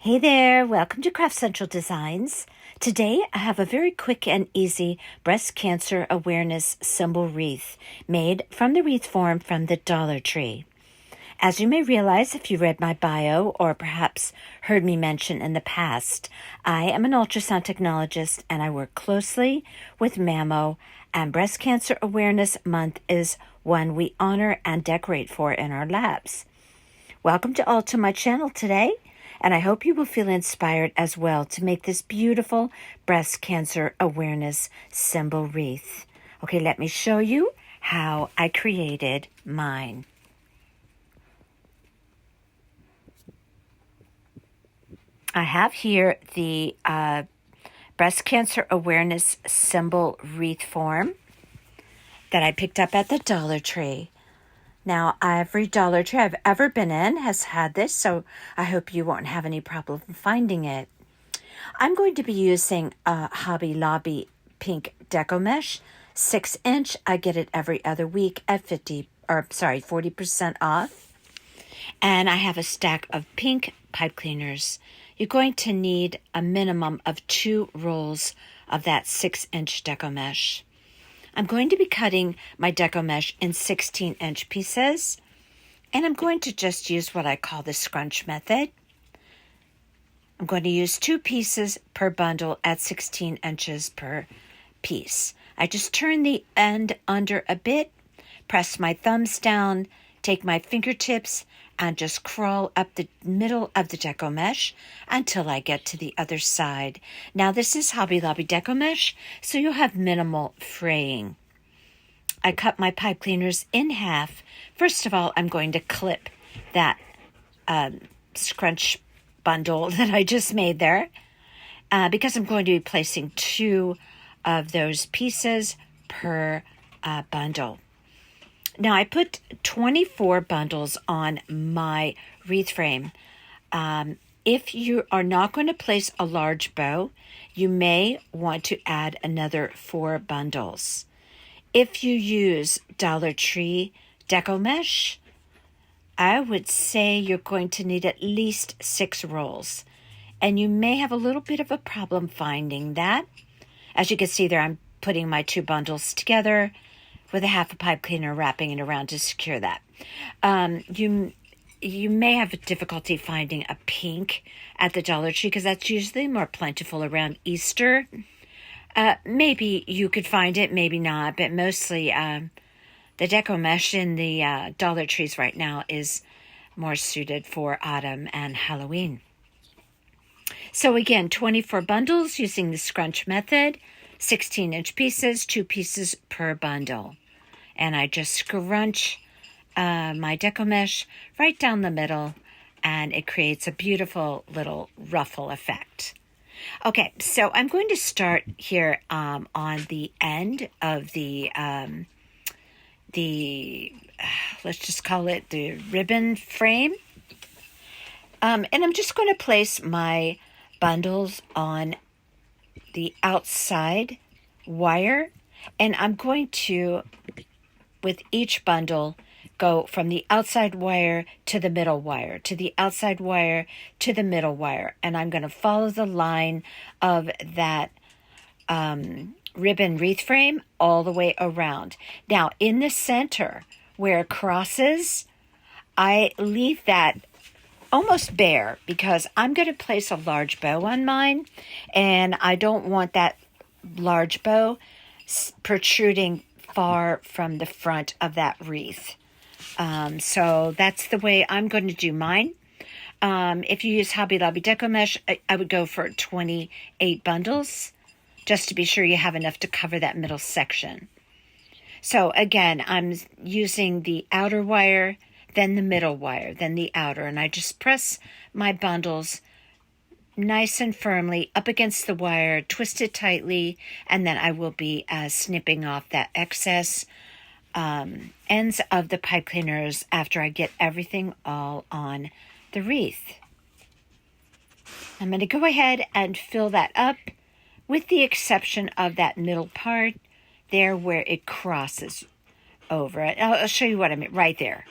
Hey there, welcome to Craft Central Designs. Today I have a very quick and easy breast cancer awareness symbol wreath made from the wreath form from the Dollar Tree. As you may realize if you read my bio or perhaps heard me mention in the past, I am an ultrasound technologist and I work closely with Mammo, and Breast Cancer Awareness Month is one we honor and decorate for in our labs. Welcome to all to my channel today. And I hope you will feel inspired as well to make this beautiful breast cancer awareness symbol wreath. Okay, let me show you how I created mine. I have here the breast cancer awareness symbol wreath form that I picked up at the Dollar Tree. Now, every Dollar Tree I've ever been in has had this, so I hope you won't have any problem finding it. I'm going to be using a Hobby Lobby pink deco mesh, 6-inch. I get it every other week at 40% off. And I have a stack of pink pipe cleaners. You're going to need a minimum of 2 rolls of that 6-inch deco mesh. I'm going to be cutting my deco mesh in 16-inch pieces, and I'm going to just use what I call the scrunch method. I'm going to use 2 pieces per bundle at 16 inches per piece. I just turn the end under a bit, press my thumbs down, take my fingertips, and just crawl up the middle of the deco mesh until I get to the other side. Now, this is Hobby Lobby deco mesh, so you'll have minimal fraying. I cut my pipe cleaners in half. First of all, I'm going to clip that scrunch bundle that I just made there because I'm going to be placing 2 of those pieces per bundle. Now, I put 24 bundles on my wreath frame. If you are not going to place a large bow, you may want to add another 4 bundles. If you use Dollar Tree deco mesh, I would say you're going to need at least 6 rolls. And you may have a little bit of a problem finding that. As you can see there, I'm putting my 2 bundles together with a half a pipe cleaner, wrapping it around to secure that. You may have difficulty finding a pink at the Dollar Tree because that's usually more plentiful around Easter. Maybe you could find it, maybe not, but mostly the deco mesh in the Dollar Trees right now is more suited for autumn and Halloween. So again, 24 bundles using the scrunch method, 16-inch pieces, 2 pieces per bundle. And I just scrunch my deco mesh right down the middle, and it creates a beautiful little ruffle effect. Okay, so I'm going to start here on the end of the let's just call it the ribbon frame. And I'm just going to place my bundles on the outside wire, and I'm going to, with each bundle, go from the outside wire to the middle wire, to the outside wire to the middle wire. And I'm going to follow the line of that ribbon wreath frame all the way around. Now, in the center where it crosses, I leave that almost bare because I'm going to place a large bow on mine, and I don't want that large bow protruding far from the front of that wreath. So that's the way I'm going to do mine. If you use Hobby Lobby deco mesh, I would go for 28 bundles just to be sure you have enough to cover that middle section. So again, I'm using the outer wire, then the middle wire, then the outer, and I just press my bundles nice and firmly up against the wire, twist it tightly, and then I will be snipping off that excess ends of the pipe cleaners after I get everything all on the wreath. I'm going to go ahead and fill that up with the exception of that middle part there where it crosses over it. I'll show you what I mean right there.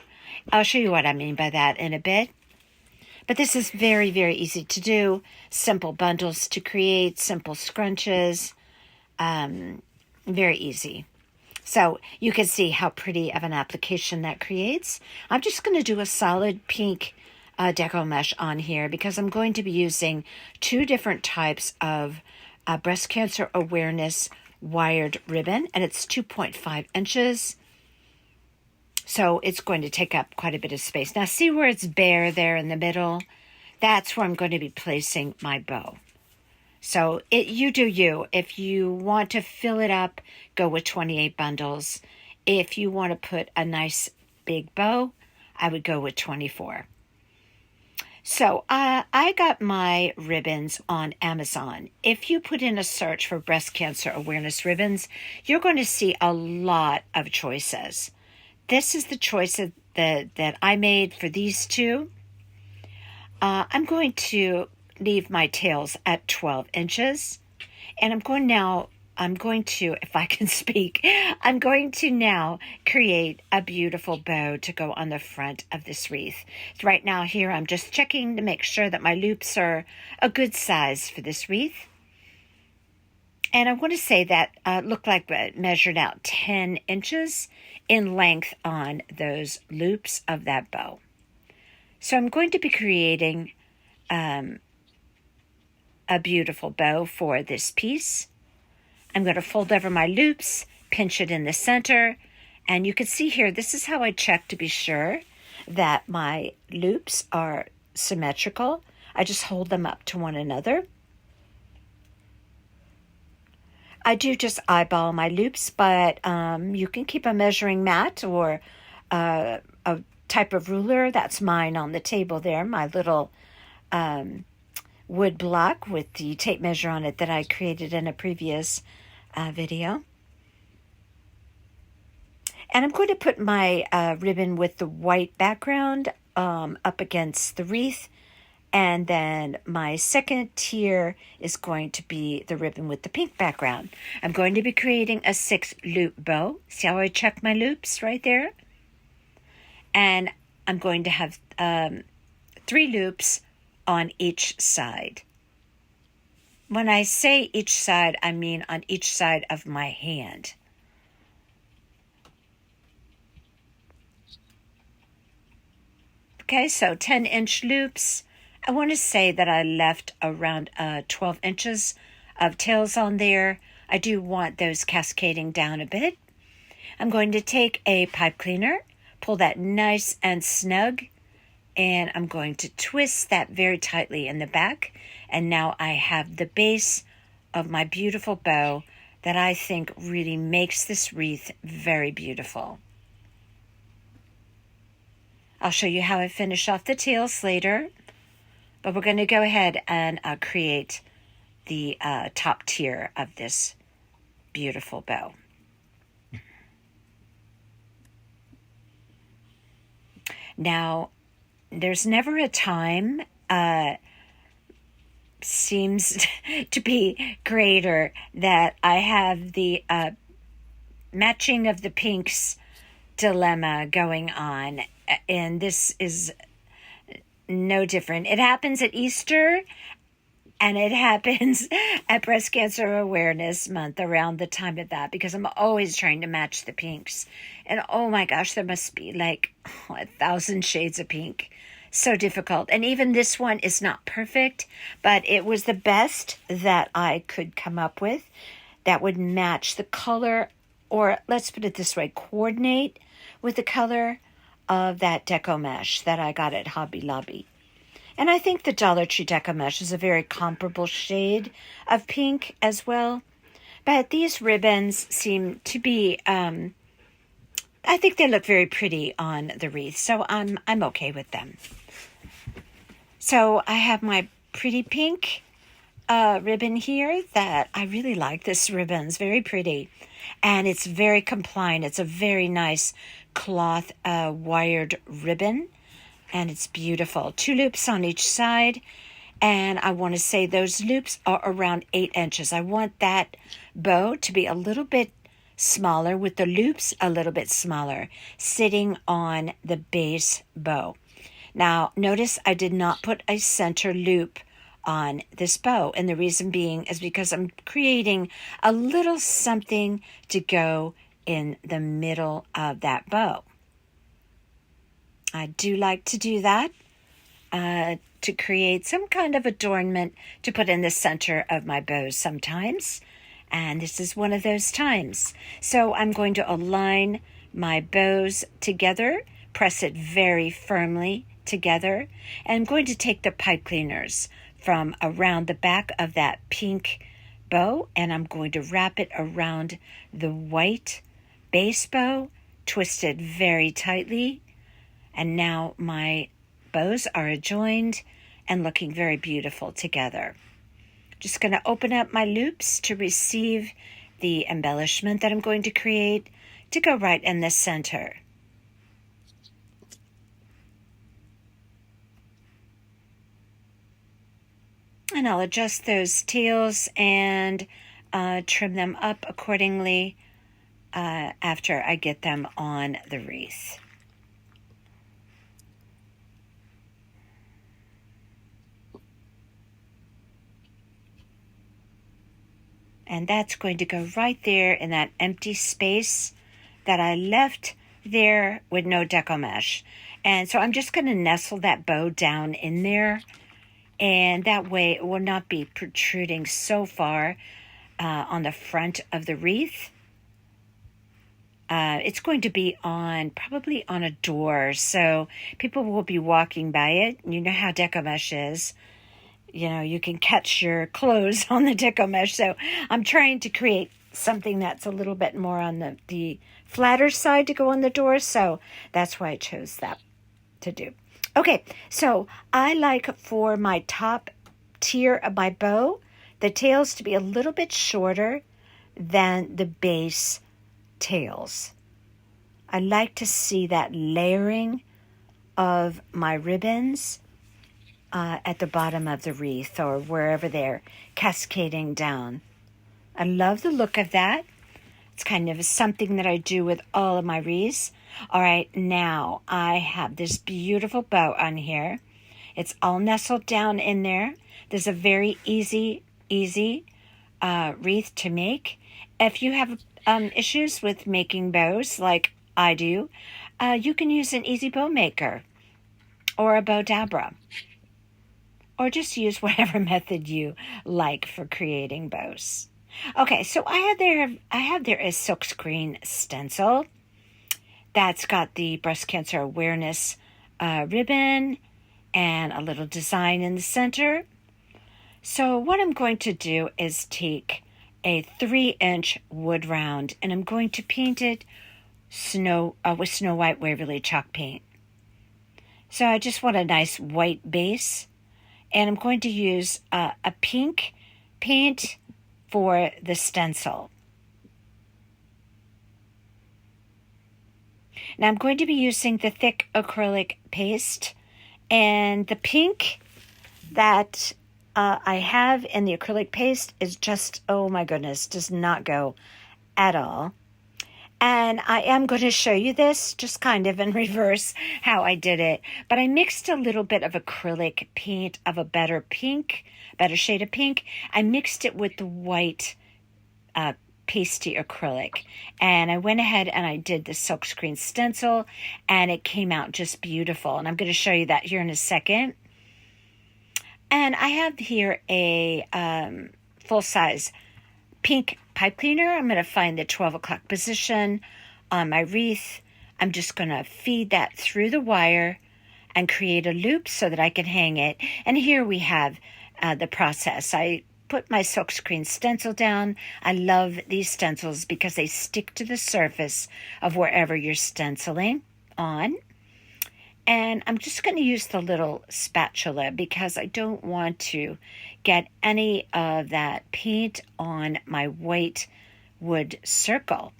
I'll show you what I mean by that in a bit. But this is very, very easy to do. Simple bundles to create, simple scrunches. Very easy. So you can see how pretty of an application that creates. I'm just going to do a solid pink deco mesh on here because I'm going to be using 2 different types of breast cancer awareness wired ribbon, and it's 2.5 inches. So it's going to take up quite a bit of space. Now see where it's bare there in the middle? That's where I'm going to be placing my bow. So you do you. If you want to fill it up, go with 28 bundles. If you want to put a nice big bow, I would go with 24. So I got my ribbons on Amazon. If you put in a search for breast cancer awareness ribbons, you're going to see a lot of choices. This is the choice that I made for these 2. I'm going to leave my tails at 12 inches. And I'm going to, if I can speak, I'm going to now create a beautiful bow to go on the front of this wreath. So right now here, I'm just checking to make sure that my loops are a good size for this wreath. And I want to say that looked like it measured out 10 inches in length on those loops of that bow. So I'm going to be creating a beautiful bow for this piece. I'm going to fold over my loops, pinch it in the center, and you can see here, this is how I check to be sure that my loops are symmetrical. I just hold them up to one another. I do just eyeball my loops, but you can keep a measuring mat or a type of ruler. That's mine on the table there, my little wood block with the tape measure on it that I created in a previous video. And I'm going to put my ribbon with the white background up against the wreath. And then my second tier is going to be the ribbon with the pink background. I'm going to be creating a 6-loop bow. See how I check my loops right there? And I'm going to have 3 loops on each side. When I say each side, I mean on each side of my hand. Okay, so 10-inch loops. I want to say that I left around 12 inches of tails on there. I do want those cascading down a bit. I'm going to take a pipe cleaner, pull that nice and snug, and I'm going to twist that very tightly in the back. And now I have the base of my beautiful bow that I think really makes this wreath very beautiful. I'll show you how I finish off the tails later. But we're going to go ahead and create the top tier of this beautiful bow. Now, there's never a time seems to be greater that I have the matching of the pinks dilemma going on. And this is no different. It happens at Easter and it happens at Breast Cancer Awareness Month around the time of that, because I'm always trying to match the pinks. And oh my gosh, there must be like 1,000 shades of pink. So difficult. And even this one is not perfect, but it was the best that I could come up with that would match the color, or let's put it this way, coordinate with the color of that deco mesh that I got at Hobby Lobby. And I think the Dollar Tree deco mesh is a very comparable shade of pink as well. But these ribbons seem to be, I think they look very pretty on the wreath. So I'm okay with them. So I have my pretty pink ribbon here that I really like. This ribbon is very pretty. And it's very compliant. It's a very nice cloth wired ribbon, and it's beautiful. 2 loops on each side, and I want to say those loops are around 8 inches. I want that bow to be a little bit smaller, with the loops a little bit smaller, sitting on the base bow. Now, notice I did not put a center loop on this bow, and the reason being is because I'm creating a little something to go in the middle of that bow. I do like to do that to create some kind of adornment to put in the center of my bows sometimes, and this is one of those times. So I'm going to align my bows together, press it very firmly together, and I'm going to take the pipe cleaners from around the back of that pink bow, and I'm going to wrap it around the white base bow, twist it very tightly, and now my bows are adjoined and looking very beautiful together. Just going to open up my loops to receive the embellishment that I'm going to create to go right in the center. And I'll adjust those tails and trim them up accordingly after I get them on the wreath. And that's going to go right there in that empty space that I left there with no deco mesh. And so I'm just going to nestle that bow down in there. And that way it will not be protruding so far on the front of the wreath. It's going to be probably on a door. So people will be walking by it. You know how deco mesh is. You know, you can catch your clothes on the deco mesh. So I'm trying to create something that's a little bit more on the flatter side to go on the door. So that's why I chose that to do. Okay, so I like for my top tier of my bow, the tails to be a little bit shorter than the base tails. I like to see that layering of my ribbons at the bottom of the wreath or wherever they're cascading down. I love the look of that. It's kind of something that I do with all of my wreaths. All right, now I have this beautiful bow on here. It's all nestled down in there. There's a very easy wreath to make. If you have issues with making bows like I do, you can use an easy bow maker or a bow dabra, or just use whatever method you like for creating bows. Okay, so I have there a silkscreen stencil that's got the breast cancer awareness ribbon and a little design in the center. So what I'm going to do is take a 3-inch wood round and I'm going to paint it with Snow White Waverly chalk paint. So I just want a nice white base, and I'm going to use a pink paint for the stencil. Now I'm going to be using the thick acrylic paste, and the pink that I have in the acrylic paste is just, oh my goodness, does not go at all. And I am going to show you this just kind of in reverse how I did it. But I mixed a little bit of acrylic paint of a better shade of pink. I mixed it with the white pasty acrylic. And I went ahead and I did the silkscreen stencil, and it came out just beautiful. And I'm going to show you that here in a second. And I have here a full-size pink pipe cleaner. I'm going to find the 12 o'clock position on my wreath. I'm just going to feed that through the wire and create a loop so that I can hang it. And here we have the process. I put my silkscreen stencil down. I love these stencils because they stick to the surface of wherever you're stenciling on. And I'm just going to use the little spatula because I don't want to get any of that paint on my white wood circle.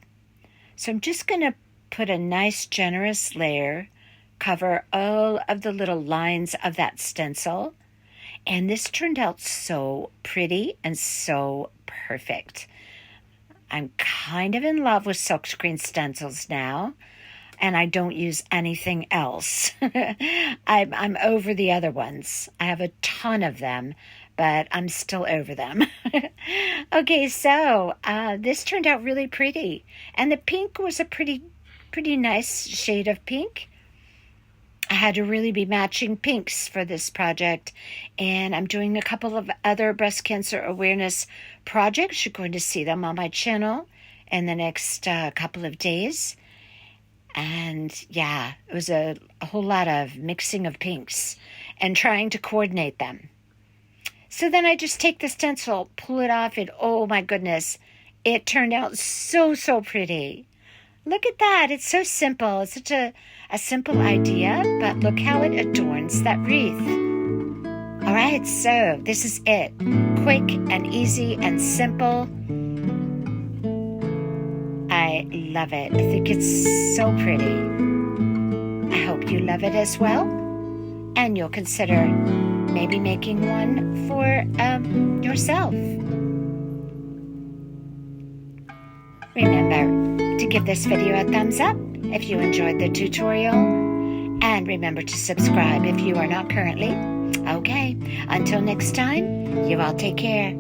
So I'm just going to put a nice generous layer, cover all of the little lines of that stencil. And this turned out so pretty and so perfect. I'm kind of in love with silkscreen stencils now. and I don't use anything else. I'm over the other ones. I have a ton of them, but I'm still over them. Okay, so this turned out really pretty, and the pink was a pretty nice shade of pink. I had to really be matching pinks for this project, and I'm doing a couple of other breast cancer awareness projects. You're going to see them on my channel in the next couple of days. And yeah, it was a whole lot of mixing of pinks and trying to coordinate them. So then I just take the stencil, pull it off, and oh my goodness, it turned out so pretty. Look at that. It's so simple. It's such a simple idea, but look how it adorns that wreath. All right, so this is it. Quick and easy and simple. I love it. I think it's so pretty. I hope you love it as well, and you'll consider maybe making one for yourself. Remember to give this video a thumbs up if you enjoyed the tutorial, and remember to subscribe if you are not currently. Okay, until next time, you all take care.